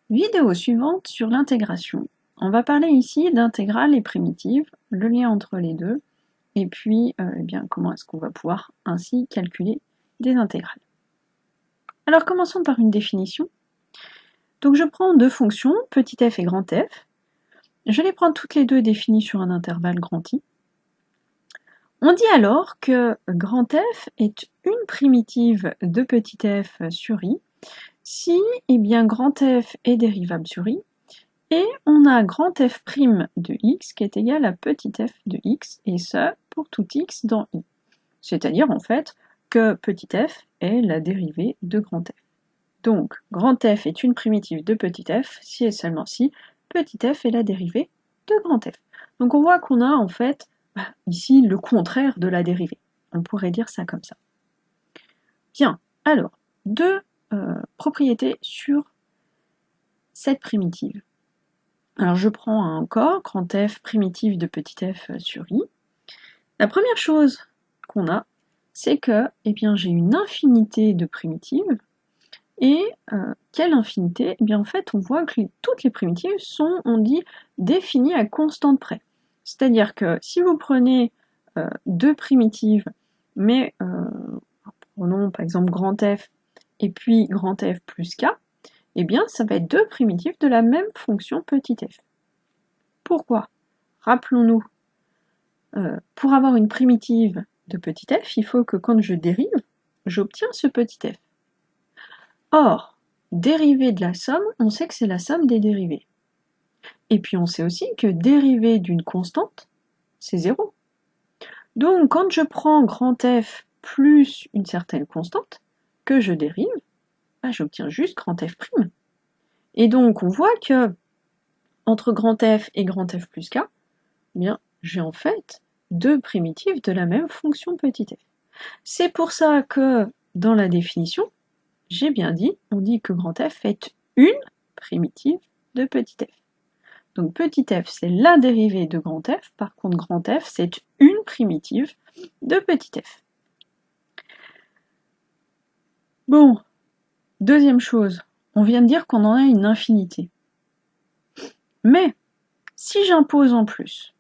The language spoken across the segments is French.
Vidéo suivante sur l'intégration. On va parler ici d'intégrales et primitives, le lien entre les deux, et puis comment est-ce qu'on va pouvoir ainsi calculer des intégrales. Alors commençons par une définition. Donc je prends deux fonctions, petit f et grand f. Je les prends toutes les deux définies sur un intervalle grand I. On dit alors que grand f est une primitive de petit f sur i si grand f est dérivable sur i, et on a grand f' de x qui est égal à petit f de x, et ce pour tout x dans i. C'est-à-dire en fait que petit f est la dérivée de grand f. Donc grand f est une primitive de petit f si et seulement si petit f est la dérivée de grand f. Donc on voit qu'on a en fait ici le contraire de la dérivée. On pourrait dire ça comme ça. Bien, alors, deux propriétés sur cette primitive. Alors je prends encore grand f primitive de petit f sur i. La première chose qu'on a, c'est que j'ai une infinité de primitives. Et quelle infinité? En fait, on voit que toutes les primitives sont, on dit, définies à constante près. C'est-à-dire que si vous prenez deux primitives, mais prenons par exemple grand f et puis grand f plus k, ça va être deux primitives de la même fonction petit f. Pourquoi? Rappelons-nous, pour avoir une primitive de petit f, il faut que quand je dérive, j'obtiens ce petit f. Or, dérivée de la somme, on sait que c'est la somme des dérivées. Et puis on sait aussi que dérivée d'une constante, c'est 0. Donc quand je prends grand f plus une certaine constante, que je dérive, j'obtiens juste grand f'. Et donc on voit que entre grand f et grand f plus k, j'ai en fait deux primitives de la même fonction petit f. C'est pour ça que dans la définition, j'ai bien dit, on dit que grand f est une primitive de petit f. Donc petit f, c'est la dérivée de grand f, par contre grand f, c'est une primitive de petit f. Bon, deuxième chose, on vient de dire qu'on en a une infinité. Mais, si j'impose en plus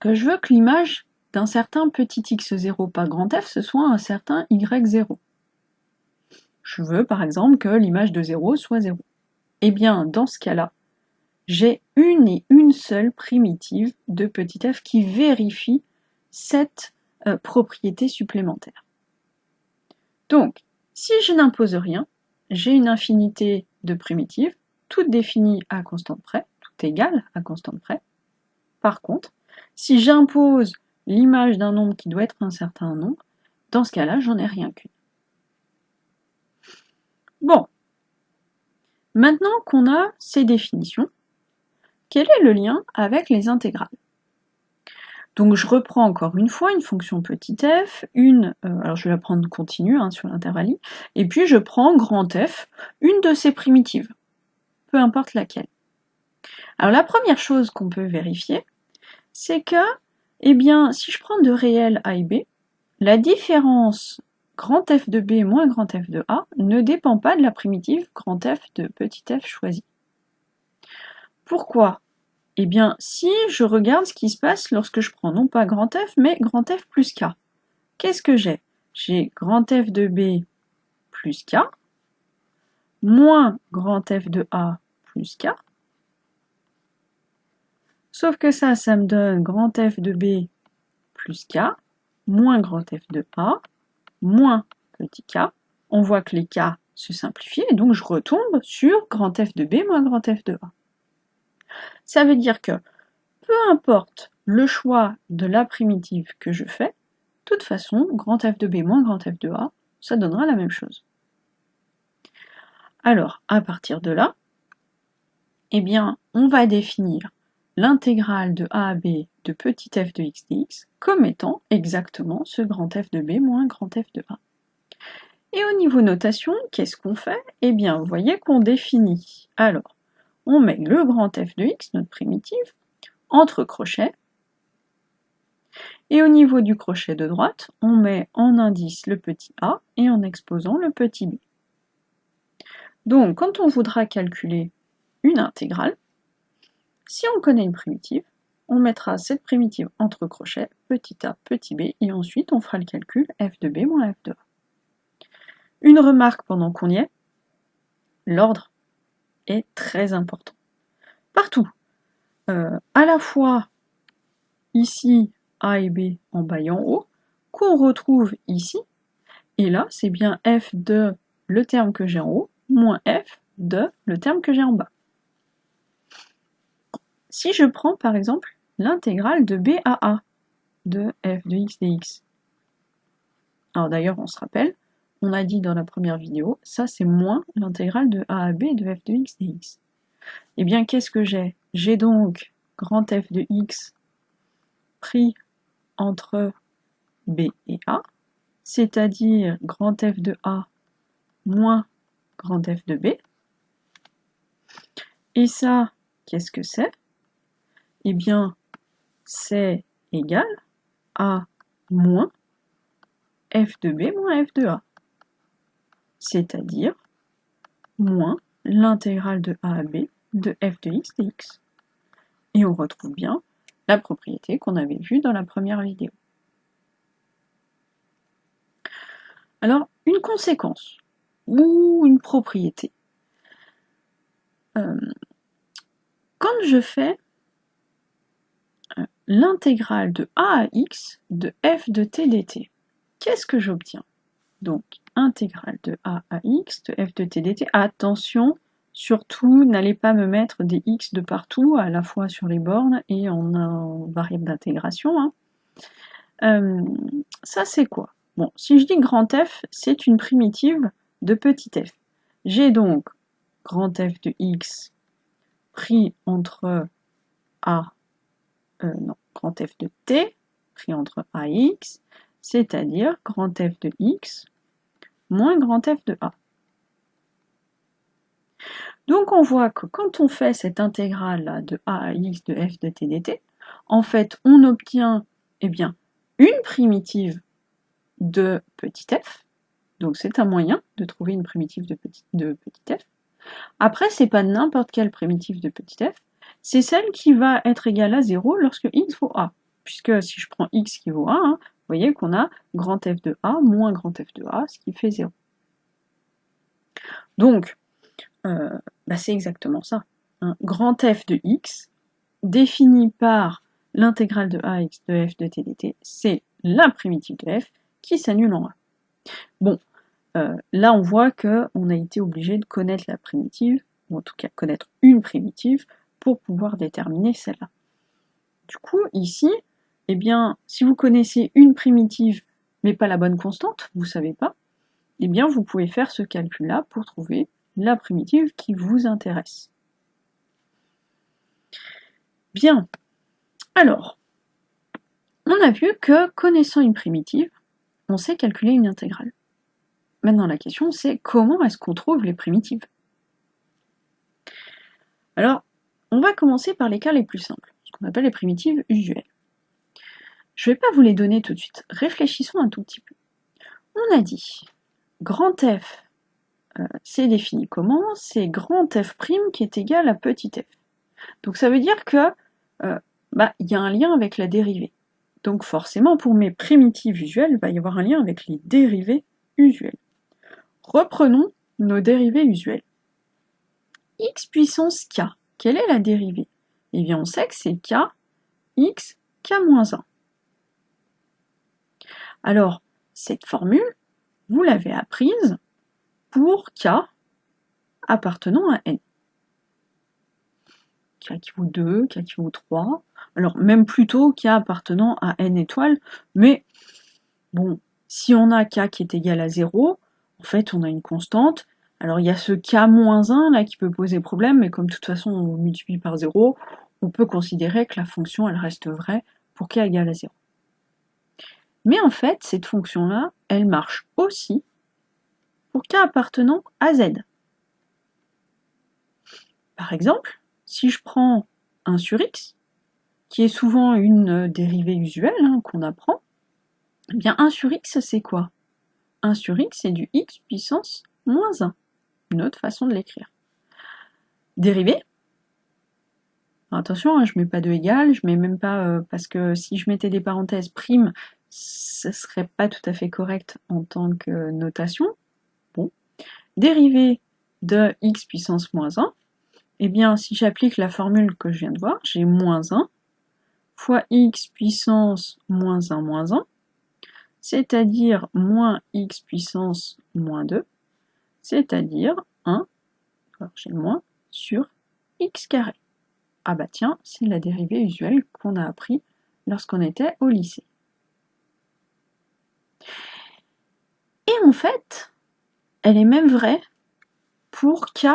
que je veux que l'image d'un certain petit x0 par grand f, ce soit un certain y0. Je veux par exemple que l'image de 0 soit 0. Dans ce cas-là, j'ai une et une seule primitive de petit f qui vérifie cette propriété supplémentaire. Donc, si je n'impose rien, j'ai une infinité de primitives, toutes définies à constante près, toutes égales à constante près. Par contre, si j'impose l'image d'un nombre qui doit être un certain nombre, dans ce cas-là, j'en ai rien qu'une. Bon, maintenant qu'on a ces définitions, quel est le lien avec les intégrales? Donc je reprends encore une fois une fonction petit f, alors je vais la prendre continue sur l'intervalle i, et puis je prends grand f, une de ces primitives, peu importe laquelle. Alors la première chose qu'on peut vérifier, c'est que, si je prends de réels a et b, la différence grand f de b moins grand f de a ne dépend pas de la primitive grand f de petit f choisie. Pourquoi? Si je regarde ce qui se passe lorsque je prends non pas grand f, mais grand f plus k. Qu'est-ce que j'ai? J'ai grand f de b plus k, moins grand f de a plus k, sauf que ça me donne grand f de b plus k, moins grand f de a, moins petit k. On voit que les k se simplifient, et donc je retombe sur grand f de b moins grand f de a. Ça veut dire que, peu importe le choix de la primitive que je fais, de toute façon, grand f de b moins grand f de a, ça donnera la même chose. Alors, à partir de là, on va définir l'intégrale de a à b de petit f de x dx comme étant exactement ce grand f de b moins grand f de a. Et au niveau notation, qu'est-ce qu'on fait? Vous voyez qu'on définit. Alors, on met le grand f de x, notre primitive, entre crochets, et au niveau du crochet de droite, on met en indice le petit a et en exposant le petit b. Donc, quand on voudra calculer une intégrale, si on connaît une primitive, on mettra cette primitive entre crochets, petit a, petit b, et ensuite on fera le calcul f de b moins f de a. Une remarque pendant qu'on y est, l'ordre est très important. Partout, à la fois ici a et b en bas et en haut, qu'on retrouve ici, et là c'est bien f de le terme que j'ai en haut, moins f de le terme que j'ai en bas. Si je prends par exemple l'intégrale de b à a de f de x dx, alors d'ailleurs on se rappelle, on a dit dans la première vidéo, ça c'est moins l'intégrale de a à b de f de x dx. Eh bien qu'est-ce que j'ai? J'ai donc grand f de x pris entre b et a, c'est-à-dire grand f de a moins grand f de b. Et ça, qu'est-ce que c'est? Eh bien, c'est égal à moins f de b moins f de a, c'est-à-dire moins l'intégrale de a à b de f de x dx. Et on retrouve bien la propriété qu'on avait vue dans la première vidéo. Alors, une conséquence ou une propriété. Quand je fais l'intégrale de a à x de f de t dt, qu'est-ce que j'obtiens? Donc, intégrale de a à x de f de t dt. Attention, surtout, n'allez pas me mettre des x de partout, à la fois sur les bornes et en variable d'intégration. Ça, c'est quoi? Bon, si je dis grand F, c'est une primitive de petit f. J'ai donc grand F de x pris entre grand F de t pris entre a et x, c'est-à-dire grand F de x moins grand F de a. Donc on voit que quand on fait cette intégrale là de a à x de f de t dt, en fait on obtient une primitive de petit f, donc c'est un moyen de trouver une primitive de petit f. Après, c'est pas n'importe quelle primitive de petit f, c'est celle qui va être égale à 0 lorsque x vaut a, puisque si je prends x qui vaut a, vous voyez qu'on a grand f de a moins grand f de a, ce qui fait 0. Donc, c'est exactement ça. Grand f de x, défini par l'intégrale de ax de f de t dt, c'est la primitive de f qui s'annule en a. Bon, là on voit qu'on a été obligé de connaître la primitive, ou en tout cas connaître une primitive, pour pouvoir déterminer celle-là. Du coup, ici, si vous connaissez une primitive, mais pas la bonne constante, vous ne savez pas, vous pouvez faire ce calcul-là pour trouver la primitive qui vous intéresse. Bien, alors, on a vu que connaissant une primitive, on sait calculer une intégrale. Maintenant, la question, c'est comment est-ce qu'on trouve les primitives? Alors, on va commencer par les cas les plus simples, ce qu'on appelle les primitives usuelles. Je ne vais pas vous les donner tout de suite. Réfléchissons un tout petit peu. On a dit, grand F, c'est défini comment? C'est grand F' qui est égal à petit f. Donc ça veut dire que y a un lien avec la dérivée. Donc forcément, pour mes primitives usuelles, il va y avoir un lien avec les dérivées usuelles. Reprenons nos dérivées usuelles. X puissance k, quelle est la dérivée? Eh bien, on sait que c'est k, x, k-1. Alors, cette formule, vous l'avez apprise pour k appartenant à n. K qui vaut 2, K qui vaut 3, alors même plutôt K appartenant à n étoiles, mais bon, si on a K qui est égal à 0, en fait on a une constante, alors il y a ce K-1 là qui peut poser problème, mais comme de toute façon on multiplie par 0, on peut considérer que la fonction elle reste vraie pour K égale à 0. Mais en fait, cette fonction-là, elle marche aussi pour K appartenant à Z. Par exemple, si je prends 1 sur x, qui est souvent une dérivée usuelle qu'on apprend, eh bien 1 sur x c'est quoi? 1 sur x c'est du x puissance moins 1. une autre façon de l'écrire. Dérivée. Attention, hein, je ne mets pas de égal, je mets même pas, parce que si je mettais des parenthèses prime, ce serait pas tout à fait correct en tant que notation. Bon. Dérivée de x puissance moins 1, eh bien, si j'applique la formule que je viens de voir, j'ai moins 1 fois x puissance moins 1, c'est-à-dire moins x puissance moins 2, c'est-à-dire 1, alors j'ai le moins, sur x carré. Ah bah tiens, c'est la dérivée usuelle qu'on a appris lorsqu'on était au lycée. Et en fait, elle est même vraie pour k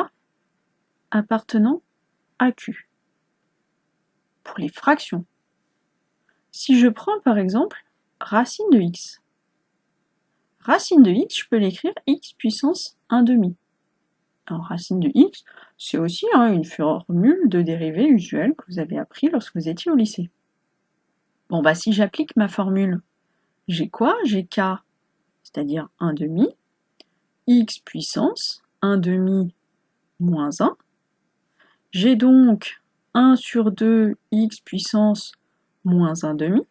appartenant à q, pour les fractions. Si je prends par exemple racine de x, je peux l'écrire x puissance 1/2. Alors racine de x, c'est aussi une formule de dérivée usuelle que vous avez appris lorsque vous étiez au lycée. Bon bah si j'applique ma formule, j'ai quoi? J'ai k, c'est-à-dire 1/2, x puissance 1/2 moins 1. J'ai donc 1 sur 2 x puissance moins 1/2.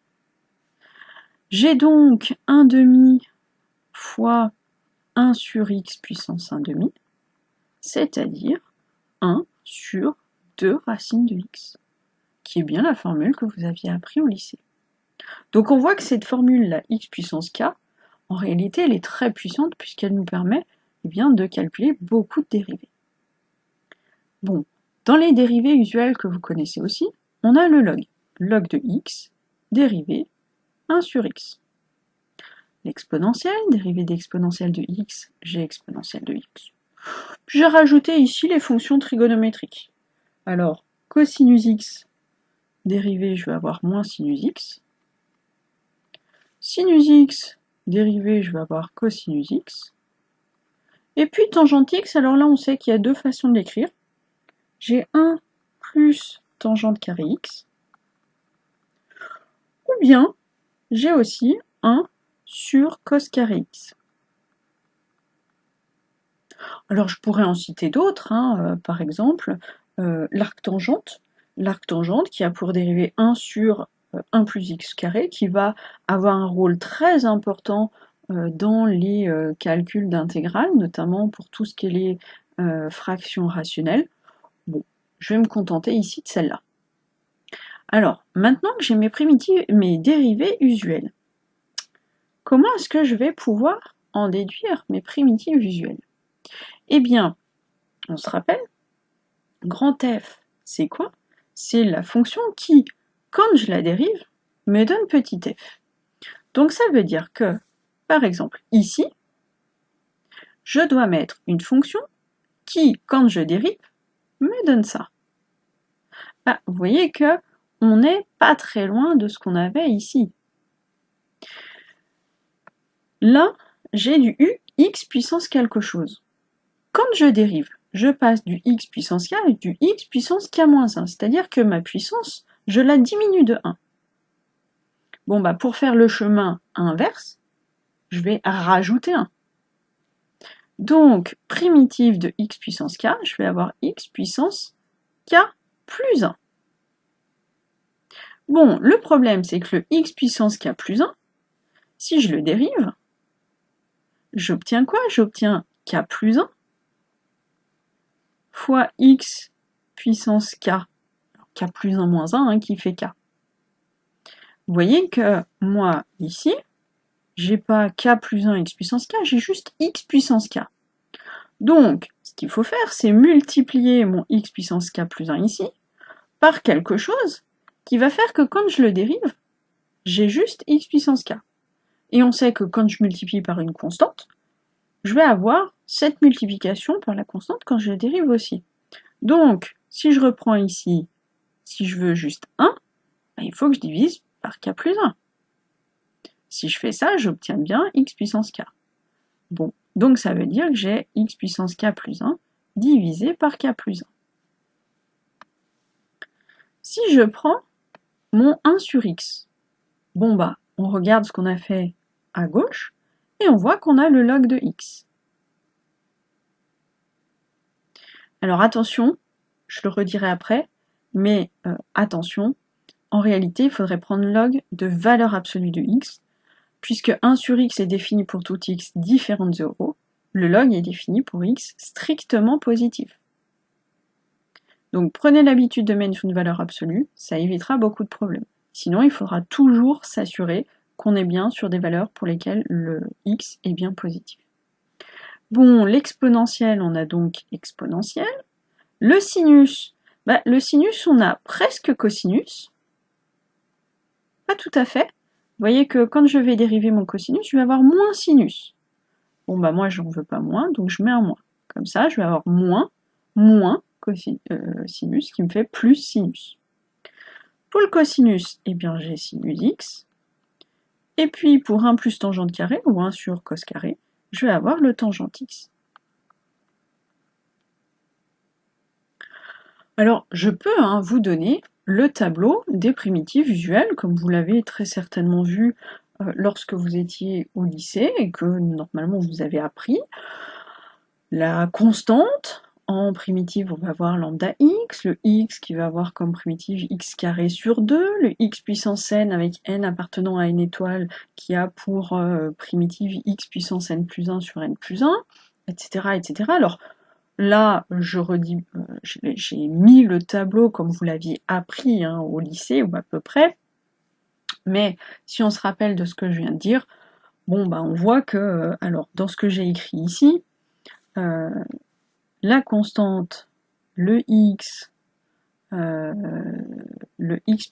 J'ai donc 1/2 fois 1 sur x puissance 1/2, c'est-à-dire 1 sur 2 racines de x, qui est bien la formule que vous aviez appris au lycée. Donc on voit que cette formule-là, x puissance k, en réalité elle est très puissante puisqu'elle nous permet de calculer beaucoup de dérivées. Bon, dans les dérivées usuelles que vous connaissez aussi, on a le log. Log de x, dérivée 1 sur x. L'exponentielle, dérivée d'exponentielle de x, g exponentielle de x. J'ai rajouté ici les fonctions trigonométriques. Alors, cosinus x, dérivée, je vais avoir moins sinus x. Sinus x, dérivée, je vais avoir cosinus x. Et puis tangente x, alors là on sait qu'il y a deux façons de l'écrire. J'ai 1 plus tangente carré x. Ou bien, j'ai aussi 1 sur cos carré x. Alors je pourrais en citer d'autres, par exemple l'arc-tangente. L'arc-tangente qui a pour dérivée 1 sur 1 plus x carré, qui va avoir un rôle très important dans les calculs d'intégrale, notamment pour tout ce qui est les fractions rationnelles. Bon, je vais me contenter ici de celle-là. Alors, maintenant que j'ai mes dérivées usuelles, comment est-ce que je vais pouvoir en déduire mes primitives usuelles? Eh bien, on se rappelle, grand F, c'est quoi? C'est la fonction qui, quand je la dérive, me donne petit f. Donc ça veut dire que, par exemple, ici, je dois mettre une fonction qui, quand je dérive, me donne ça. Bah, vous voyez que on n'est pas très loin de ce qu'on avait ici. Là, j'ai du x puissance quelque chose. Quand je dérive, je passe du x puissance k à du x puissance k moins 1, c'est-à-dire que ma puissance, je la diminue de 1. Bon, bah pour faire le chemin inverse, je vais rajouter 1. Donc, primitive de x puissance k, je vais avoir x puissance k plus 1. Bon, le problème, c'est que le x puissance k plus 1, si je le dérive, j'obtiens quoi? J'obtiens k plus 1 fois x puissance k, k plus 1 moins 1 qui fait k. Vous voyez que moi, ici, j'ai pas k plus 1 x puissance k, j'ai juste x puissance k. Donc, ce qu'il faut faire, c'est multiplier mon x puissance k plus 1 ici par quelque chose qui va faire que quand je le dérive, j'ai juste x puissance k. Et on sait que quand je multiplie par une constante, je vais avoir cette multiplication par la constante quand je la dérive aussi. Donc, si je reprends ici, si je veux juste 1, il faut que je divise par k plus 1. Si je fais ça, j'obtiens bien x puissance k. Bon, donc ça veut dire que j'ai x puissance k plus 1 divisé par k plus 1. Si je prends mon 1 sur x, bon bah, on regarde ce qu'on a fait à gauche, et on voit qu'on a le log de x. Alors attention, je le redirai après, mais attention, en réalité, il faudrait prendre log de valeur absolue de x, puisque 1 sur x est défini pour tout x différent de 0, le log est défini pour x strictement positif. Donc prenez l'habitude de mettre une valeur absolue, ça évitera beaucoup de problèmes. Sinon, il faudra toujours s'assurer qu'on est bien sur des valeurs pour lesquelles le x est bien positif. Bon, l'exponentielle, on a donc exponentielle. Le sinus, le sinus, on a presque cosinus. Pas tout à fait. Vous voyez que quand je vais dériver mon cosinus, je vais avoir moins sinus. Bon, moi, je n'en veux pas moins, donc je mets un moins. Comme ça, je vais avoir moins sinus, qui me fait plus sinus. Pour le cosinus, eh bien, j'ai sinus x. Et puis, pour 1 plus tangente carré, ou 1 sur cos carré, je vais avoir le tangente x. Alors, je peux vous donner le tableau des primitives usuelles, comme vous l'avez très certainement vu lorsque vous étiez au lycée et que normalement vous avez appris. La constante, en primitive, on va avoir lambda x, le x qui va avoir comme primitive x carré sur 2, le x puissance n avec n appartenant à n étoile qui a pour primitive x puissance n plus 1 sur n plus 1, etc. etc. Alors, là, je redis, j'ai mis le tableau comme vous l'aviez appris au lycée, ou à peu près, mais si on se rappelle de ce que je viens de dire, bon, on voit que, alors, dans ce que j'ai écrit ici, la constante, le x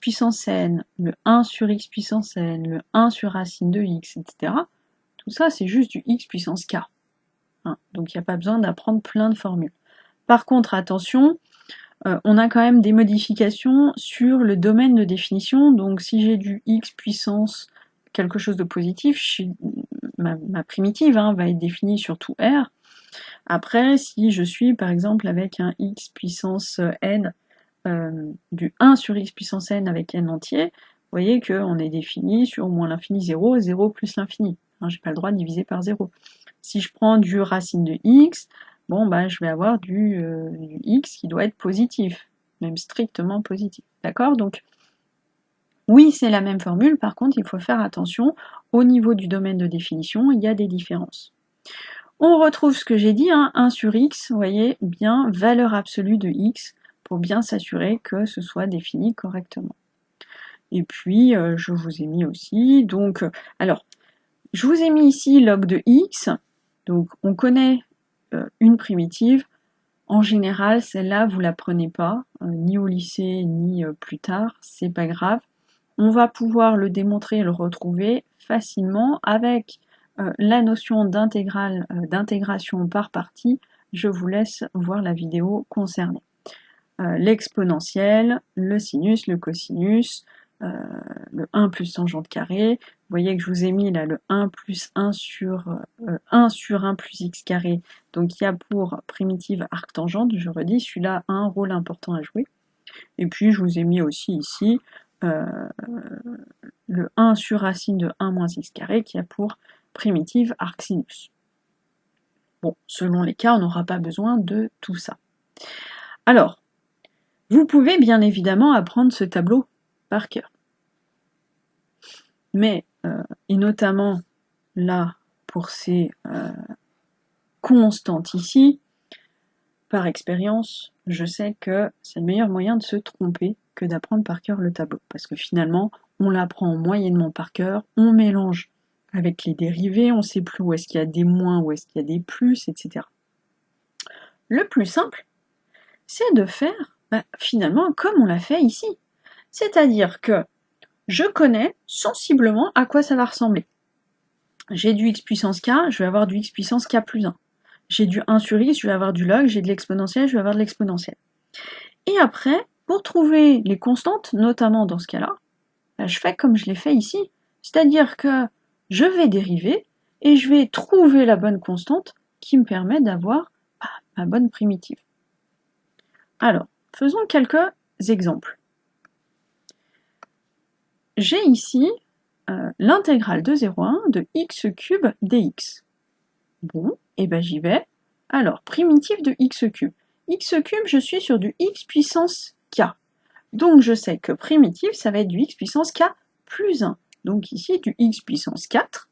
puissance n, le 1 sur x puissance n, le 1 sur racine de x, etc., tout ça, c'est juste du x puissance k. Donc il n'y a pas besoin d'apprendre plein de formules. Par contre, attention, on a quand même des modifications sur le domaine de définition. Donc si j'ai du x puissance quelque chose de positif, ma primitive va être définie sur tout R. Après, si je suis par exemple avec un x puissance n, du 1 sur x puissance n avec n entier, vous voyez qu'on est défini sur moins l'infini 0, 0 plus l'infini. J'ai pas le droit de diviser par 0. Si je prends du racine de x, je vais avoir du x qui doit être positif, même strictement positif. D'accord? Donc, oui, c'est la même formule, par contre, il faut faire attention, au niveau du domaine de définition, il y a des différences. On retrouve ce que j'ai dit, 1 sur x, vous voyez, bien valeur absolue de x, pour bien s'assurer que ce soit défini correctement. Et puis, je vous ai mis aussi, donc, alors, je vous ai mis ici log de x, donc on connaît une primitive. En général, celle-là, vous la prenez pas, ni au lycée, ni plus tard, c'est pas grave. On va pouvoir le démontrer et le retrouver facilement avec la notion d'intégrale, d'intégration par partie. Je vous laisse voir la vidéo concernée. L'exponentielle, le sinus, le cosinus, le 1 plus tangente carré. Vous voyez que je vous ai mis là le 1 plus 1 sur 1 plus x carré, donc il y a pour primitive arctangente, je redis, celui-là a un rôle important à jouer. Et puis je vous ai mis aussi ici le 1 sur racine de 1 moins x carré qui a pour primitive arcsinus. Bon, selon les cas, on n'aura pas besoin de tout ça. Alors, vous pouvez bien évidemment apprendre ce tableau par cœur. Mais, et notamment là, pour ces constantes ici, par expérience, je sais que c'est le meilleur moyen de se tromper que d'apprendre par cœur le tableau. Parce que finalement, on l'apprend moyennement par cœur, on mélange avec les dérivés, on ne sait plus où est-ce qu'il y a des moins, où est-ce qu'il y a des plus, etc. Le plus simple, c'est de faire finalement comme on l'a fait ici. C'est-à-dire que je connais sensiblement à quoi ça va ressembler. J'ai du x puissance k, je vais avoir du x puissance k plus 1. J'ai du 1 sur x, je vais avoir du log, j'ai de l'exponentielle, je vais avoir de l'exponentielle. Et après, pour trouver les constantes, notamment dans ce cas-là, je fais comme je l'ai fait ici. C'est-à-dire que je vais dériver et je vais trouver la bonne constante qui me permet d'avoir ma bonne primitive. Alors, faisons quelques exemples. J'ai ici l'intégrale de 0 à 1 de x cube dx. Bon, et j'y vais. Alors, primitive de x cube. x cube, je suis sur du x puissance k. Donc je sais que primitive, ça va être du x puissance k plus 1. Donc ici, du x puissance 4.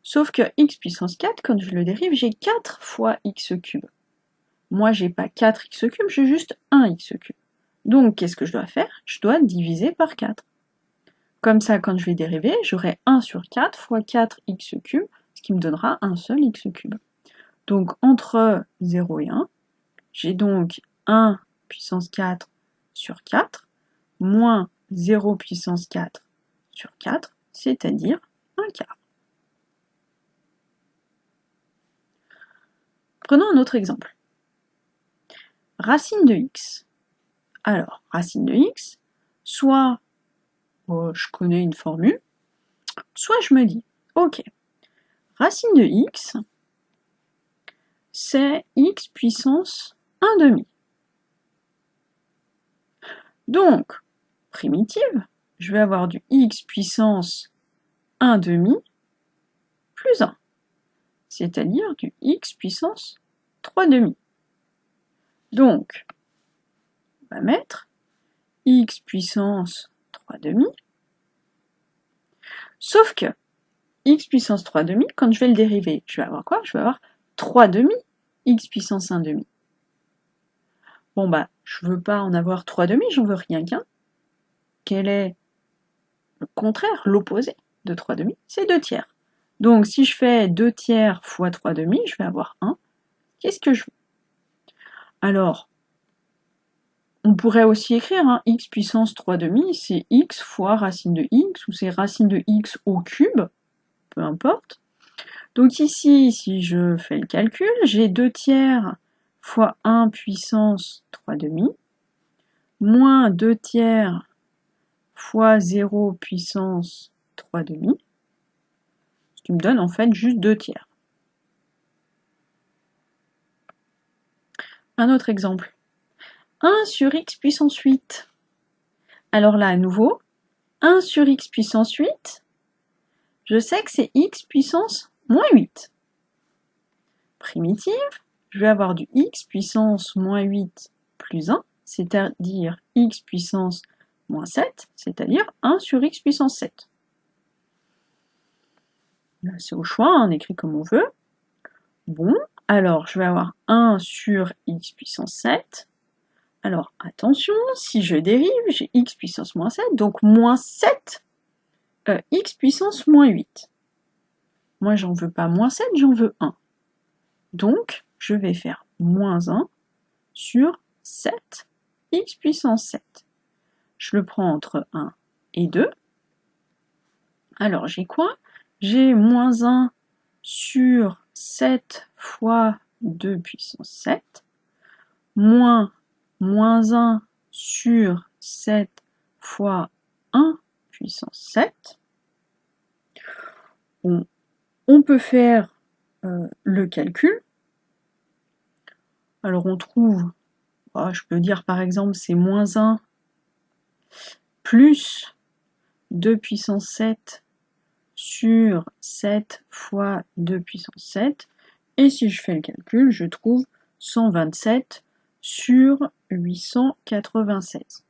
Sauf que x puissance 4, quand je le dérive, j'ai 4 fois x cube. Moi, j'ai pas 4x cube, j'ai juste 1x cube. Donc, qu'est-ce que je dois faire? Je dois diviser par 4. Comme ça, quand je vais dériver, j'aurai 1 sur 4 fois 4x cube, ce qui me donnera un seul x cube. Donc, entre 0 et 1, j'ai donc 1 puissance 4 sur 4, moins 0 puissance 4 sur 4, c'est-à-dire 1 quart. Prenons un autre exemple. Racine de x. Alors, racine de x, soit je connais une formule, soit je me dis, ok, racine de x, c'est x puissance 1 demi. Donc, primitive, je vais avoir du x puissance 1 demi plus 1, c'est-à-dire du x puissance 3 demi. Donc, on va mettre x puissance 3 demi, sauf que x puissance 3 demi, quand je vais le dériver, je vais avoir quoi? Je vais avoir 3 demi x puissance 1 demi. Bon bah, je veux pas en avoir 3 demi, j'en veux rien qu'un. Quel est le contraire, l'opposé de 3 demi? C'est 2 tiers. Donc si je fais 2 tiers fois 3 demi, je vais avoir 1. Qu'est-ce que je veux? Alors, on pourrait aussi écrire x puissance 3 demi, c'est x fois racine de x, ou c'est racine de x au cube, peu importe. Donc ici, si je fais le calcul, j'ai 2 tiers fois 1 puissance 3 demi, moins 2 tiers fois 0 puissance 3 demi, ce qui me donne en fait juste 2 tiers. Un autre exemple. 1 sur x puissance 8. Alors là, à nouveau, 1 sur x puissance 8, je sais que c'est x puissance moins 8. Primitive, je vais avoir du x puissance moins 8 plus 1, c'est-à-dire x puissance moins 7, c'est-à-dire 1 sur x puissance 7. Là, c'est au choix, on écrit comme on veut. Bon, alors je vais avoir 1 sur x puissance 7. Alors attention, si je dérive, j'ai x puissance moins 7, donc moins 7 x puissance moins 8. Moi, j'en veux pas moins 7, j'en veux 1. Donc, je vais faire moins 1 sur 7 x puissance 7. Je le prends entre 1 et 2. Alors, j'ai quoi? J'ai moins 1 sur 7 fois 2 puissance 7, moins 1 sur 7 fois 1 puissance 7. Bon, on peut faire le calcul. Alors on trouve, je peux dire par exemple c'est moins 1 plus 2 puissance 7 sur 7 fois 2 puissance 7. Et si je fais le calcul, je trouve 127 sur 896.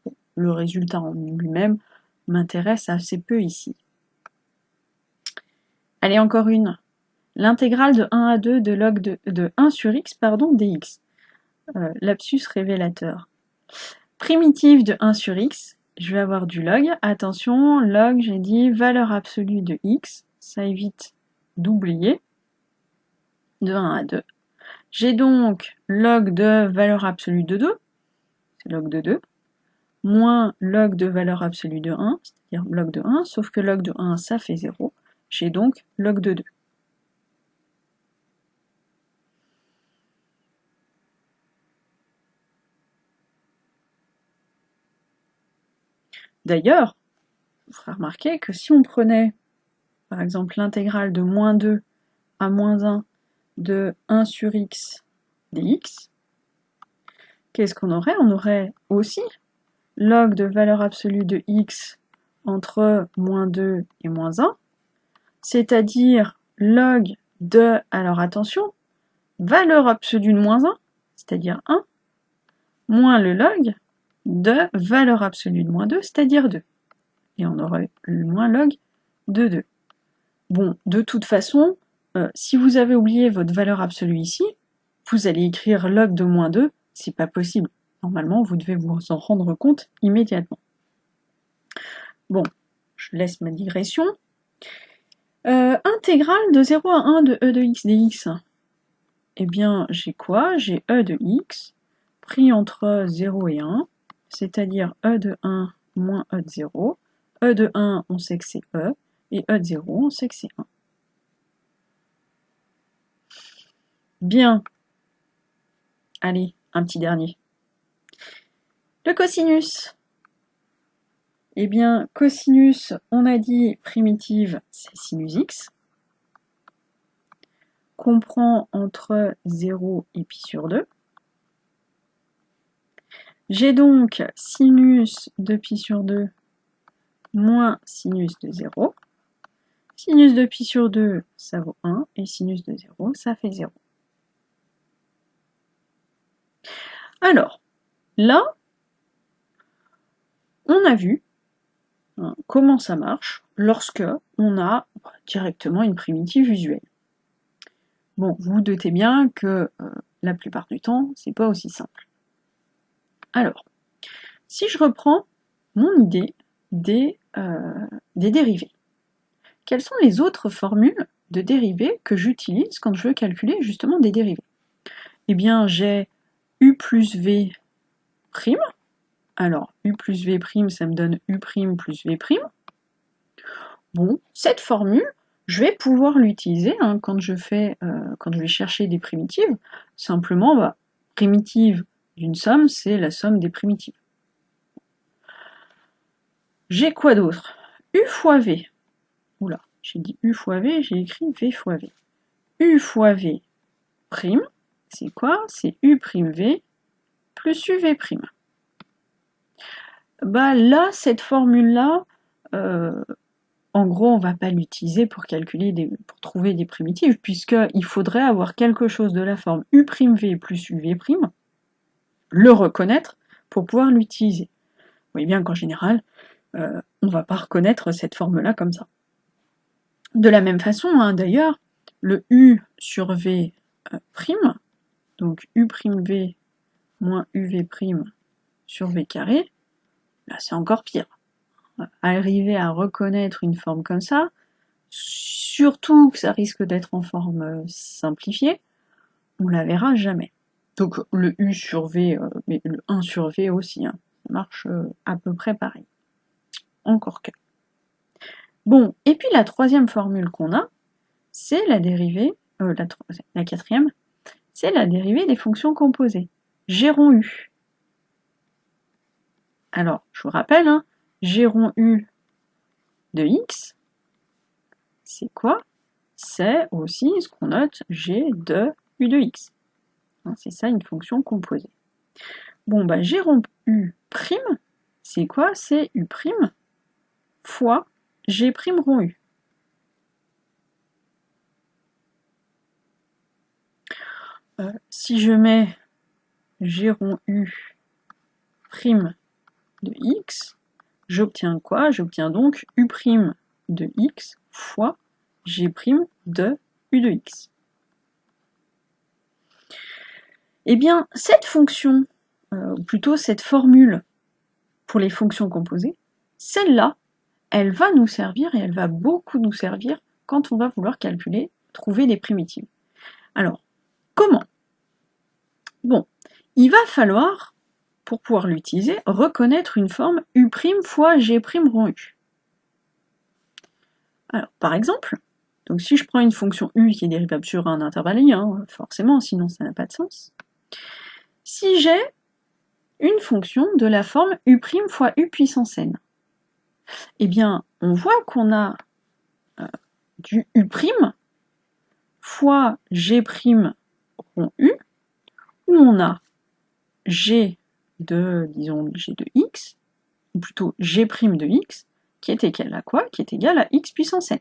Bon, le résultat en lui-même m'intéresse assez peu ici. Allez, encore une. L'intégrale de 1 à 2 de log de 1 sur x, dx. Lapsus révélateur. Primitive de 1 sur x, je vais avoir du log. Attention, log, j'ai dit valeur absolue de x, ça évite d'oublier, de 1 à 2. J'ai donc log de valeur absolue de 2, c'est log de 2, moins log de valeur absolue de 1, c'est-à-dire log de 1, sauf que log de 1, ça fait 0. J'ai donc log de 2. D'ailleurs, vous ferez remarquer que si on prenait, par exemple, l'intégrale de moins 2 à moins 1 de 1 sur x dx, qu'est-ce qu'on aurait? On aurait aussi log de valeur absolue de x entre moins 2 et moins 1, c'est-à-dire log de, alors attention, valeur absolue de moins 1, c'est-à-dire 1, moins le log de valeur absolue de moins 2, c'est-à-dire 2. Et on aurait eu moins log de 2. Bon, de toute façon, si vous avez oublié votre valeur absolue ici, vous allez écrire log de moins 2, c'est pas possible. Normalement, vous devez vous en rendre compte immédiatement. Bon, je laisse ma digression. Intégrale de 0 à 1 de e de x dx. Eh bien, j'ai quoi? J'ai e de x pris entre 0 et 1, c'est-à-dire e de 1 moins e de 0. E de 1, on sait que c'est e, et e de 0, on sait que c'est 1. Bien. Allez, un petit dernier. Le cosinus. Eh bien, cosinus, on a dit primitive, c'est sinus x. Qu'on prend entre 0 et pi sur 2. J'ai donc sinus de pi sur 2 moins sinus de 0. Sinus de pi sur 2, ça vaut 1, et sinus de 0, ça fait 0. Alors, là, on a vu comment ça marche lorsque on a directement une primitive usuelle. Bon, vous vous doutez bien que la plupart du temps, c'est pas aussi simple. Alors, si je reprends mon idée des dérivés, quelles sont les autres formules de dérivés que j'utilise quand je veux calculer justement des dérivés? Eh bien, j'ai u plus v prime. Alors, u plus v prime, ça me donne u prime plus v prime. Bon, cette formule, je vais pouvoir l'utiliser quand je vais chercher des primitives. Simplement, primitive d'une somme, c'est la somme des primitives. J'ai quoi d'autre? U fois v. Oula, j'ai dit u fois v, j'ai écrit v fois v. U fois v prime, c'est quoi? C'est u prime v plus uv prime. Là, cette formule-là, en gros, on ne va pas l'utiliser pour pour trouver des primitives, puisqu'il faudrait avoir quelque chose de la forme u' v plus uv', le reconnaître pour pouvoir l'utiliser. Vous voyez bien qu'en général, on ne va pas reconnaître cette forme-là comme ça. De la même façon, d'ailleurs, le u sur v prime, donc u' v moins uv' sur v carré, là c'est encore pire. Arriver à reconnaître une forme comme ça, surtout que ça risque d'être en forme simplifiée, on la verra jamais. Donc le u sur v, mais le 1 sur v aussi, ça marche à peu près pareil. Encore que. Bon, et puis la troisième formule qu'on a, c'est la dérivée, la quatrième, c'est la dérivée des fonctions composées. G rond u. Alors, je vous rappelle, G rond u de x, c'est quoi? C'est aussi ce qu'on note G de u de x. C'est ça une fonction composée. Bon, G rond u prime, c'est quoi? C'est u prime fois G prime rond u. Si je mets G rond u prime de x, j'obtiens quoi? J'obtiens donc u prime de x fois G prime de u de x. Eh bien, cette fonction, ou plutôt cette formule pour les fonctions composées, celle-là, elle va nous servir et elle va beaucoup nous servir quand on va vouloir calculer, trouver des primitives. Alors, comment? Bon, il va falloir, pour pouvoir l'utiliser, reconnaître une forme u' fois G' rond u. Alors, par exemple, donc si je prends une fonction u qui est dérivable sur un intervalle i, forcément, sinon ça n'a pas de sens. Si j'ai une fonction de la forme u' fois u puissance n, eh bien, on voit qu'on a du u' fois G' rond u, où on a G de, disons, G de x, ou plutôt G' de x, qui est égal à quoi? Qui est égal à x puissance n.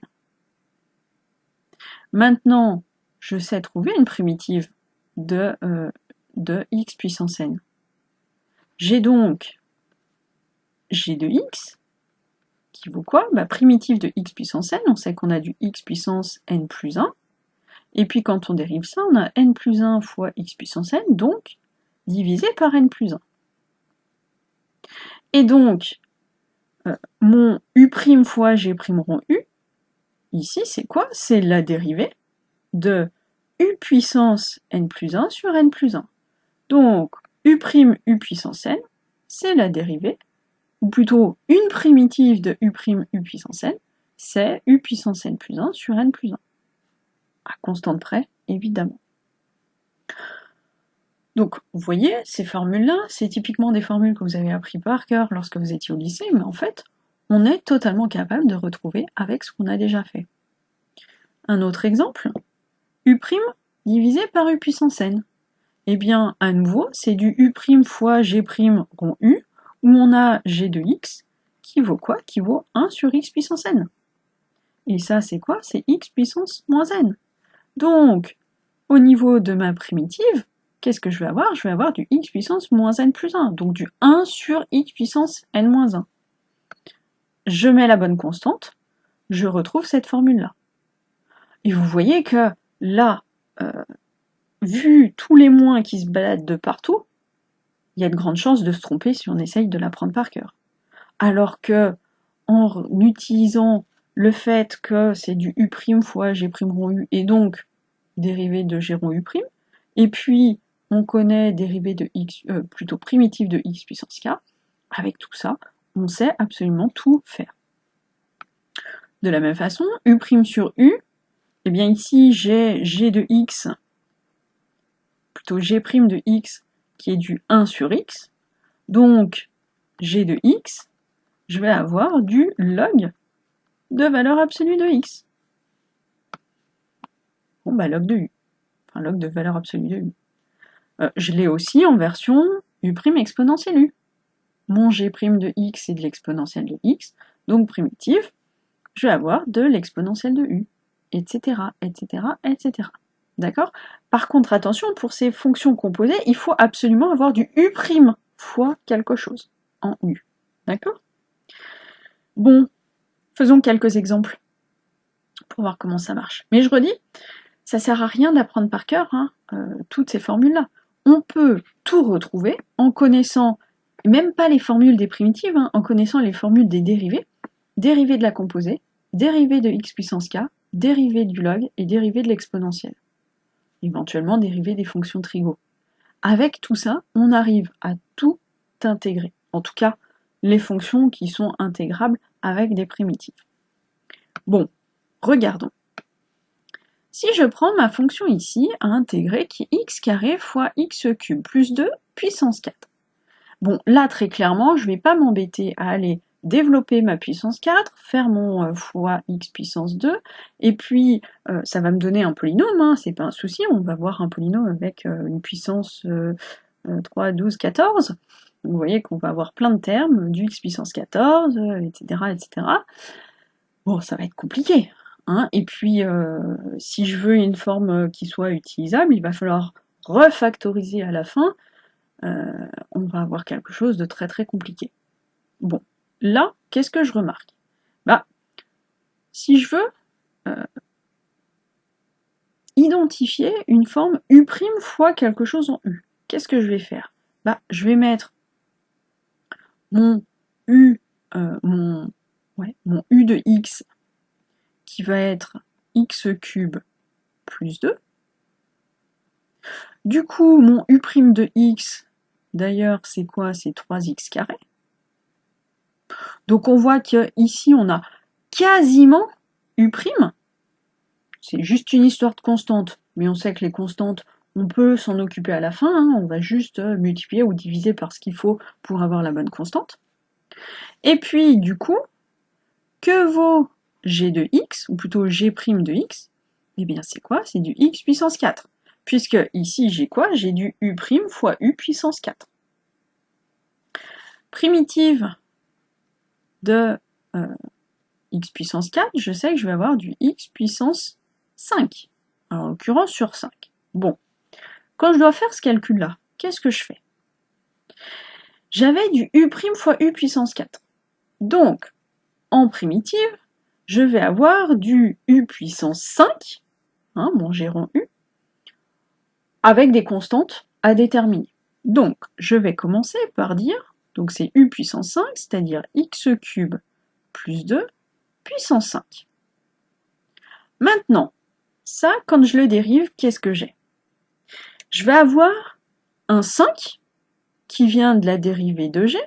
Maintenant, je sais trouver une primitive de de x puissance n. J'ai donc g de x, qui vaut quoi? Primitif de x puissance n, on sait qu'on a du x puissance n plus 1, et puis quand on dérive ça, on a n plus 1 fois x puissance n, donc divisé par n plus 1. Et donc, mon u' fois g' rond u, ici c'est quoi? C'est la dérivée de u puissance n plus 1 sur n plus 1. Donc, u' puissance n, c'est la dérivée, ou plutôt une primitive de u' puissance n, c'est u puissance n plus 1 sur n plus 1. À constante près, évidemment. Donc, vous voyez, ces formules-là, c'est typiquement des formules que vous avez appris par cœur lorsque vous étiez au lycée, mais en fait, on est totalement capable de retrouver avec ce qu'on a déjà fait. Un autre exemple, u' divisé par u puissance n. Eh bien, à nouveau, c'est du u' fois g' rond u, où on a g de x, qui vaut quoi? Qui vaut 1 sur x puissance n. Et ça, c'est quoi? C'est x puissance moins n. Donc, au niveau de ma primitive, qu'est-ce que je vais avoir? Je vais avoir du x puissance moins n plus 1, donc du 1 sur x puissance n moins 1. Je mets la bonne constante, je retrouve cette formule-là. Et vous voyez que là, vu tous les moins qui se baladent de partout, il y a de grandes chances de se tromper si on essaye de l'apprendre par cœur. Alors que, en utilisant le fait que c'est du u' fois g' rond u, et donc dérivée de g rond u', et puis on connaît dérivée de x, plutôt primitive de x puissance k, avec tout ça, on sait absolument tout faire. De la même façon, u' sur u, eh bien ici j'ai g de x, plutôt g' de x, qui est du 1 sur x, donc g de x, je vais avoir du log de valeur absolue de x. Bon, log de u, enfin log de valeur absolue de u. Je l'ai aussi en version u' exponentielle u. Mon g' de x est de l'exponentielle de x, donc primitive, je vais avoir de l'exponentielle de u, etc., etc., etc. D'accord? Par contre, attention, pour ces fonctions composées, il faut absolument avoir du u' fois quelque chose, en u. D'accord? Bon, faisons quelques exemples, pour voir comment ça marche. Mais je redis, ça sert à rien d'apprendre par cœur toutes ces formules-là. On peut tout retrouver en connaissant, même pas les formules des primitives, en connaissant les formules des dérivées, dérivée de la composée, dérivée de x puissance k, dérivée du log et dérivée de l'exponentielle. Éventuellement dérivée des fonctions trigo. Avec tout ça, on arrive à tout intégrer. En tout cas, les fonctions qui sont intégrables avec des primitives. Bon, regardons. Si je prends ma fonction ici à intégrer qui est x carré fois x cube plus 2 puissance 4. Bon, là très clairement, je ne vais pas m'embêter à aller développer ma puissance 4, faire mon fois x puissance 2, et puis ça va me donner un polynôme, c'est pas un souci, on va voir un polynôme avec une puissance 3, 12, 14. Vous voyez qu'on va avoir plein de termes, du x puissance 14, etc., etc. Bon, ça va être compliqué. Et puis, si je veux une forme qui soit utilisable, il va falloir refactoriser à la fin. On va avoir quelque chose de très très compliqué. Bon, là, qu'est-ce que je remarque? Si je veux identifier une forme u' fois quelque chose en u, qu'est-ce que je vais faire? Je vais mettre mon u, mon u de x qui va être x cube plus 2. Du coup, mon u' de x, d'ailleurs, c'est quoi? C'est 3x carré. Donc on voit qu'ici, on a quasiment u'. C'est juste une histoire de constante, mais on sait que les constantes, on peut s'en occuper à la fin, on va juste multiplier ou diviser par ce qu'il faut pour avoir la bonne constante. Et puis, du coup, que vaut g de x, ou plutôt g' de x? Eh bien, c'est quoi? C'est du x puissance 4. Puisque ici, j'ai quoi? J'ai du u' fois u puissance 4. Primitive de x puissance 4, je sais que je vais avoir du x puissance 5. Alors, en l'occurrence, sur 5. Bon. Quand je dois faire ce calcul-là, qu'est-ce que je fais? J'avais du u' fois u puissance 4. Donc, en primitive, je vais avoir du u puissance 5, mon gérant u, avec des constantes à déterminer. Donc, je vais commencer par dire, donc c'est u puissance 5, c'est-à-dire x cube plus 2 puissance 5. Maintenant, ça, quand je le dérive, qu'est-ce que j'ai? Je vais avoir un 5 qui vient de la dérivée de g.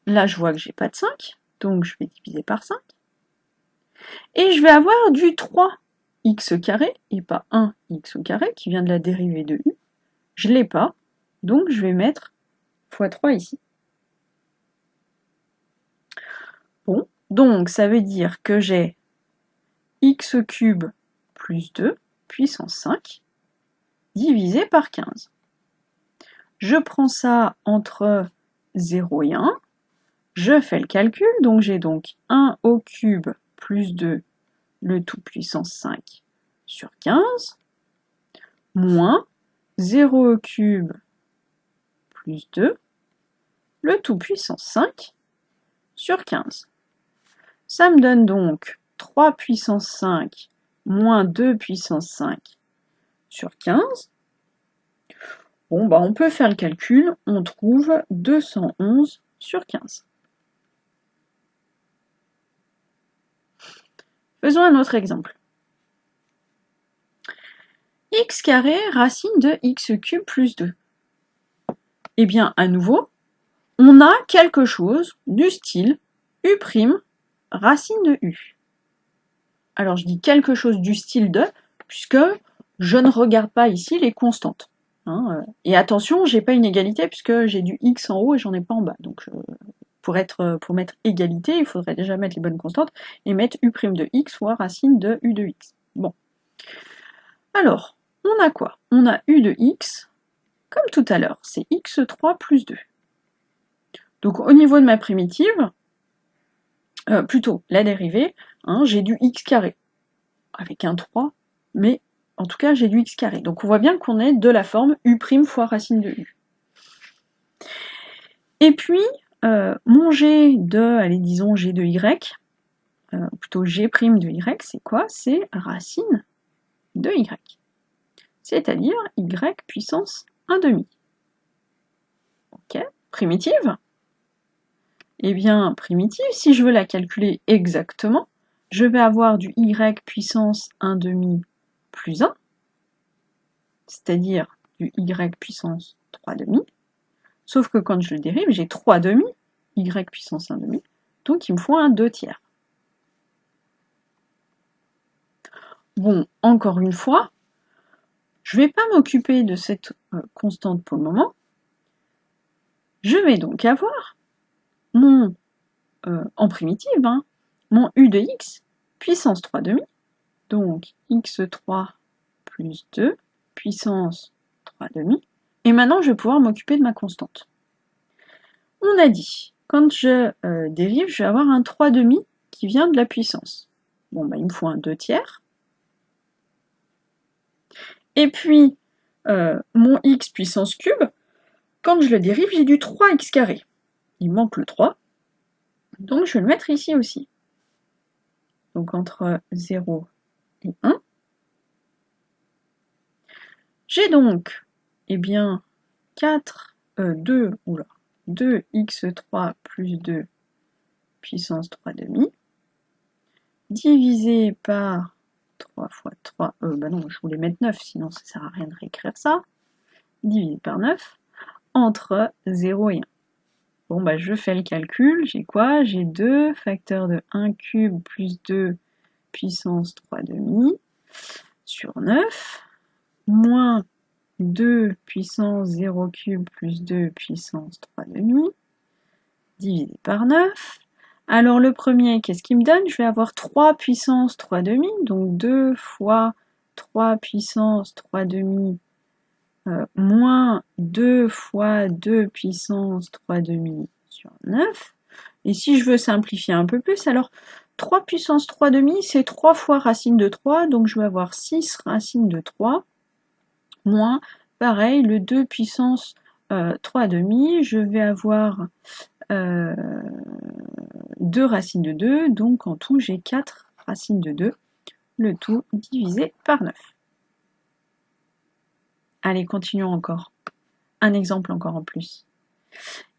Là, je vois que j'ai pas de 5, donc je vais diviser par 5. Et je vais avoir du 3x carré, et pas 1x carré, qui vient de la dérivée de u. Je ne l'ai pas, donc je vais mettre fois 3 ici. Bon, donc ça veut dire que j'ai x cube plus 2 puissance 5 divisé par 15. Je prends ça entre 0 et 1, je fais le calcul, donc j'ai donc 1 au cube plus 2 le tout puissance 5 sur 15, moins 0 au cube plus 2 le tout puissance 5 sur 15. Ça me donne donc 3 puissance 5 moins 2 puissance 5 sur 15. Bon, bah on peut faire le calcul, on trouve 211 sur 15. Faisons un autre exemple. X carré racine de x cube plus 2. Eh bien, à nouveau, on a quelque chose du style u' racine de u. Alors, je dis quelque chose du style de, puisque je ne regarde pas ici les constantes. Et attention, j'ai pas une égalité, puisque j'ai du x en haut et j'en ai pas en bas. Donc, pour mettre égalité, il faudrait déjà mettre les bonnes constantes et mettre u' de x fois racine de u de x. Bon. Alors, on a quoi? On a u de x, comme tout à l'heure, c'est x3 plus 2. Donc au niveau de ma primitive, plutôt la dérivée, j'ai du x carré, avec un 3, mais en tout cas j'ai du x carré. Donc on voit bien qu'on est de la forme u' fois racine de u. Et puis, mon g de, allez disons g de y, plutôt g' de y, c'est quoi? C'est racine de y. C'est-à-dire y puissance 1/2. Ok, primitive. Eh bien, primitive, si je veux la calculer exactement, je vais avoir du y puissance 1/2 plus 1, c'est-à-dire du y puissance 3/2, sauf que quand je le dérive, j'ai 3/2, y puissance 1/2, donc il me faut un 2/3. Bon, encore une fois, je ne vais pas m'occuper de cette constante pour le moment. Je vais donc avoir mon, en primitive, mon u de x puissance 3/2, donc x3 plus 2 puissance 3/2, et maintenant je vais pouvoir m'occuper de ma constante. On a dit, quand je dérive, je vais avoir un 3/2 qui vient de la puissance. Bon, bah, il me faut un 2/3. Et puis, mon x puissance cube, quand je le dérive, j'ai du 3x carré. Il manque le 3, donc je vais le mettre ici aussi. Donc entre 0 et 1. J'ai donc, eh bien, 2x3 plus 2 puissance 3/2, divisé par 3 fois 3, bah non, je voulais mettre 9, sinon ça sert à rien de réécrire ça, divisé par 9, entre 0 et 1. Bon, bah je fais le calcul, j'ai quoi? J'ai 2 facteur de 1 cube plus 2 puissance 3/2 sur 9, moins 2 puissance 0 cube plus 2 puissance 3/2, divisé par 9. Alors le premier, qu'est-ce qu'il me donne? Je vais avoir 3 puissance 3/2, donc 2 fois 3 puissance 3/2 moins 2 fois 2 puissance 3/2 sur 9. Et si je veux simplifier un peu plus, alors 3 puissance 3/2, c'est 3 fois racine de 3, donc je vais avoir 6 racine de 3, moins pareil, le 2 puissance 3,5, je vais avoir 2 racines de 2, donc en tout j'ai 4 racines de 2, le tout divisé par 9. Allez, continuons encore. Un exemple encore en plus.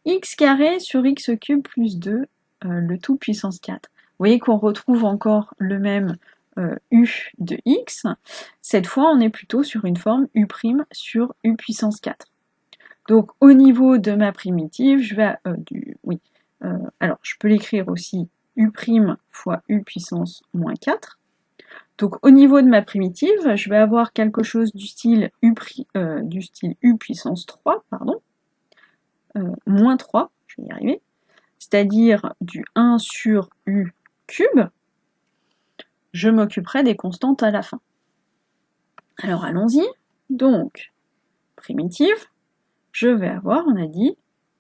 X carré sur x cube plus 2, le tout puissance 4. Vous voyez qu'on retrouve encore le même u de x. Cette fois, on est plutôt sur une forme u' sur u puissance 4. Donc, au niveau de ma primitive, je vais... alors, je peux l'écrire aussi u' fois u puissance moins 4. Donc, au niveau de ma primitive, je vais avoir quelque chose du style u puissance 3, pardon, moins 3, je vais y arriver, c'est-à-dire du 1 sur u cube. Je m'occuperai des constantes à la fin. Alors, allons-y. Donc, primitive, je vais avoir, on a dit,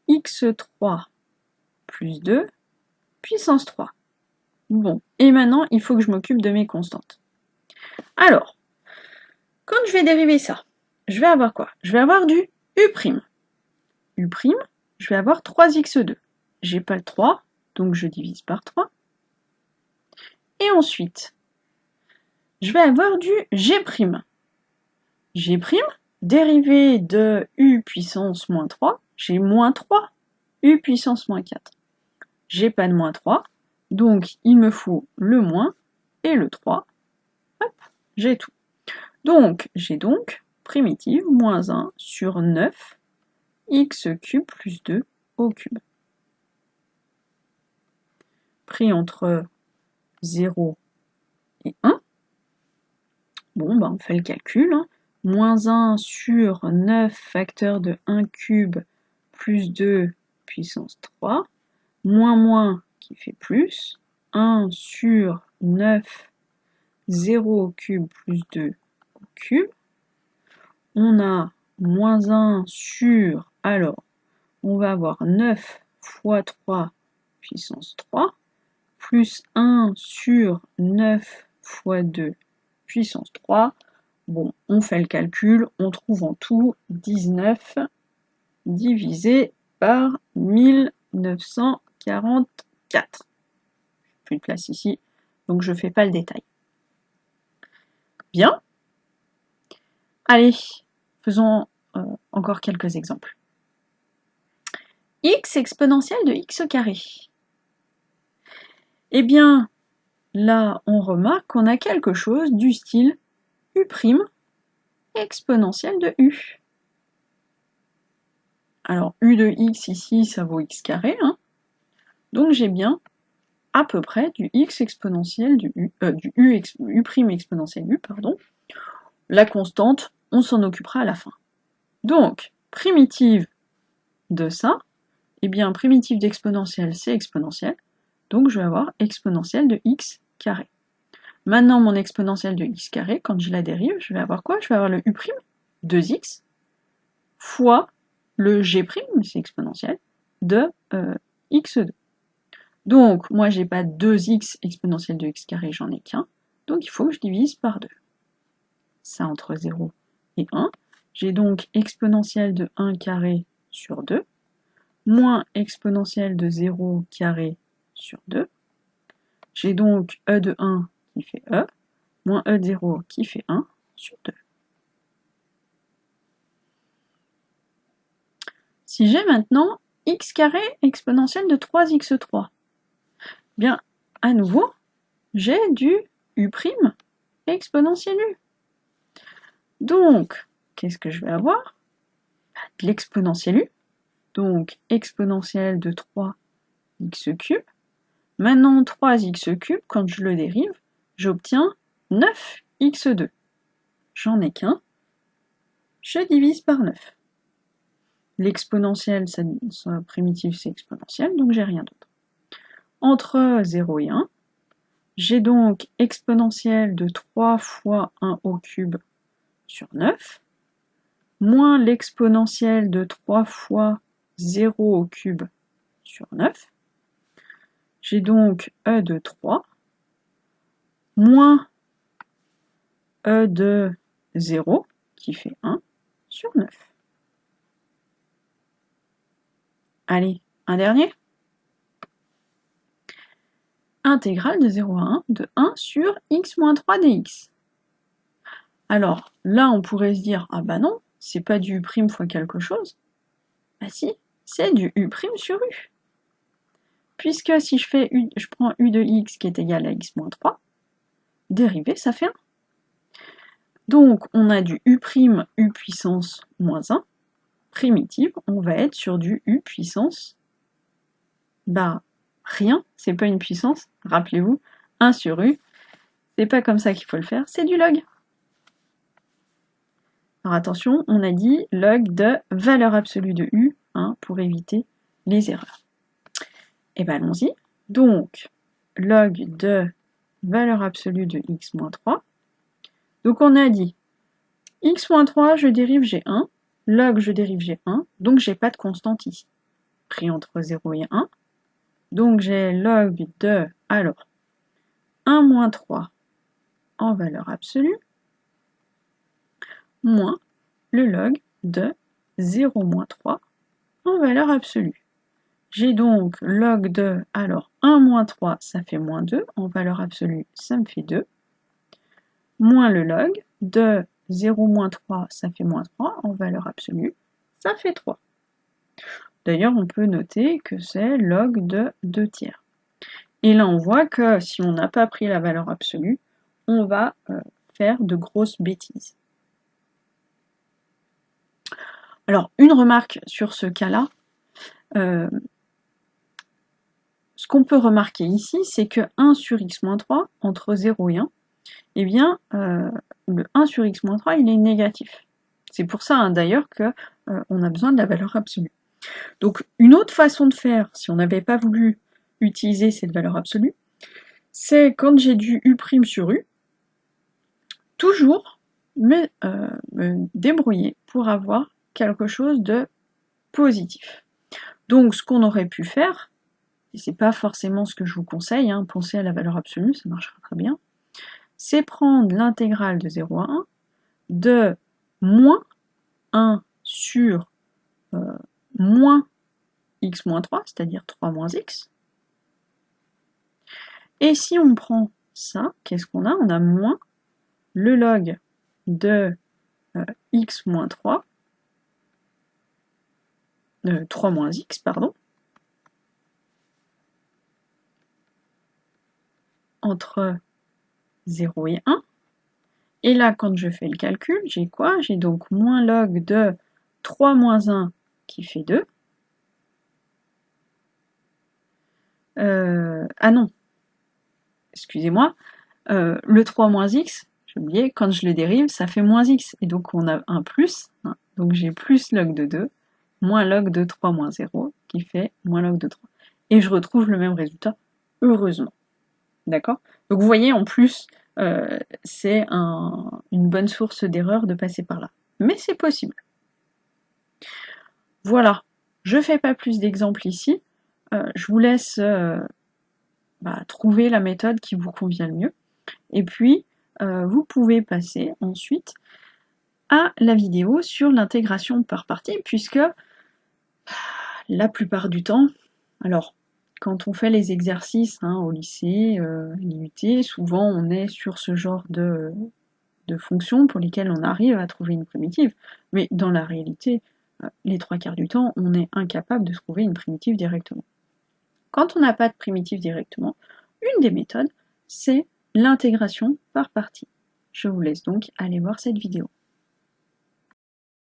x3 plus 2 puissance 3. Bon, et maintenant, il faut que je m'occupe de mes constantes. Alors, quand je vais dériver ça, je vais avoir quoi? Je vais avoir du u'. U', je vais avoir 3x2. J'ai pas le 3, donc je divise par 3. Et ensuite, je vais avoir du g'. G', dérivé de u puissance moins 3, j'ai moins 3, u puissance moins 4. J'ai pas de moins 3, donc il me faut le moins et le 3. Hop, j'ai tout. Donc, j'ai donc primitive moins 1 sur 9 x cube plus 2 au cube. Pris entre 0 et 1. Bon, bah on fait le calcul. Hein. Moins 1 sur 9 facteur de 1 cube plus 2 puissance 3. Moins qui fait plus. 1 sur 9, 0 au cube plus 2 au cube. On a moins 1 sur, alors, on va avoir 9 fois 3 puissance 3, plus 1 sur 9 fois 2 puissance 3. Bon, on fait le calcul, on trouve en tout 19 divisé par 1944. Plus de place ici, donc je ne fais pas le détail. Bien. Allez, faisons encore quelques exemples. X exponentielle de x carré. Eh bien, là, on remarque qu'on a quelque chose du style u' exponentielle de u. Alors, u de x ici, ça vaut x carré. Hein. Donc, j'ai bien à peu près du x exponentiel du u exponentiel u, pardon. La constante, on s'en occupera à la fin. Donc, primitive de ça, eh bien, primitive d'exponentielle, c'est exponentielle. Donc, je vais avoir exponentielle de x carré. Maintenant, mon exponentielle de x carré, quand je la dérive, je vais avoir quoi? Je vais avoir le u', 2x, fois le g', c'est exponentiel, de x2. Donc, moi, j'ai pas 2x exponentielle de x carré, j'en ai qu'un. Donc, il faut que je divise par 2. Ça entre 0 et 1. J'ai donc exponentielle de 1 carré sur 2, moins exponentielle de 0 carré sur 2. J'ai donc e de 1 qui fait e, moins e de 0 qui fait 1 sur 2. Si j'ai maintenant x carré exponentielle de 3x3, bien, à nouveau, j'ai du u' exponentielle u. Donc, qu'est-ce que je vais avoir? De l'exponentielle u, donc exponentielle de 3x3. Maintenant, 3x3, quand je le dérive, j'obtiens 9x2. J'en ai qu'un, je divise par 9. L'exponentielle, sa primitive, c'est exponentielle, donc j'ai rien d'autre. Entre 0 et 1, j'ai donc exponentielle de 3 fois 1 au cube sur 9, moins l'exponentielle de 3 fois 0 au cube sur 9. J'ai donc e de 3, moins e de 0, qui fait 1, sur 9. Allez, un dernier. Intégrale de 0 à 1 de 1 sur x moins 3 dx. Alors, là, on pourrait se dire, ah bah non, c'est pas du u' fois quelque chose. Bah si, c'est du u' sur u. Puisque si je prends u de x qui est égal à x moins 3, dérivé, ça fait 1. Donc, on a du u' u puissance moins 1. Primitive, on va être sur du u puissance, bah rien, c'est pas une puissance, rappelez-vous, 1 sur u, c'est pas comme ça qu'il faut le faire, c'est du log. Alors attention, on a dit log de valeur absolue de u, pour éviter les erreurs. Et bien allons-y. Donc, log de valeur absolue de x moins 3. Donc on a dit x moins 3, je dérive G1, log je dérive G1, donc j'ai pas de constante ici. Pris entre 0 et 1. Donc j'ai log de, alors, 1 moins 3 en valeur absolue, moins le log de 0 moins 3 en valeur absolue. J'ai donc log de, alors 1 moins 3, ça fait moins 2, en valeur absolue, ça me fait 2, moins le log de 0 moins 3, ça fait moins 3, en valeur absolue, ça fait 3. D'ailleurs, on peut noter que c'est log de 2 tiers. Et là, on voit que si on n'a pas pris la valeur absolue, on va faire de grosses bêtises. Alors, une remarque sur ce cas-là, ce qu'on peut remarquer ici, c'est que 1 sur x-3, entre 0 et 1, eh bien, le 1 sur x-3, il est négatif. C'est pour ça, d'ailleurs, qu'on a besoin de la valeur absolue. Donc, une autre façon de faire, si on n'avait pas voulu utiliser cette valeur absolue, c'est quand j'ai du u' sur u, toujours me débrouiller pour avoir quelque chose de positif. Donc, ce qu'on aurait pu faire, et c'est pas forcément ce que je vous conseille, pensez à la valeur absolue, ça marchera très bien, c'est prendre l'intégrale de 0 à 1 de moins 1 sur moins x moins 3, c'est-à-dire 3 moins x. Et si on prend ça, qu'est-ce qu'on a? On a moins le log de x moins 3, 3 moins x, pardon, entre 0 et 1. Et là, quand je fais le calcul, j'ai quoi? J'ai donc moins log de 3 moins 1 qui fait 2. Ah non, excusez-moi, le 3 moins x, j'ai oublié, quand je le dérive, ça fait moins x. Et donc on a un plus, donc j'ai plus log de 2, moins log de 3 moins 0, qui fait moins log de 3. Et je retrouve le même résultat, heureusement. D'accord? Donc vous voyez, en plus, c'est une bonne source d'erreur de passer par là. Mais c'est possible. Voilà, je ne fais pas plus d'exemples ici. Je vous laisse trouver la méthode qui vous convient le mieux. Et puis, vous pouvez passer ensuite à la vidéo sur l'intégration par partie, puisque la plupart du temps, alors quand on fait les exercices au lycée, l'IUT, souvent on est sur ce genre de fonctions pour lesquelles on arrive à trouver une primitive, mais dans la réalité, les 3/4 du temps, on est incapable de trouver une primitive directement. Quand on n'a pas de primitive directement, une des méthodes, c'est l'intégration par partie. Je vous laisse donc aller voir cette vidéo.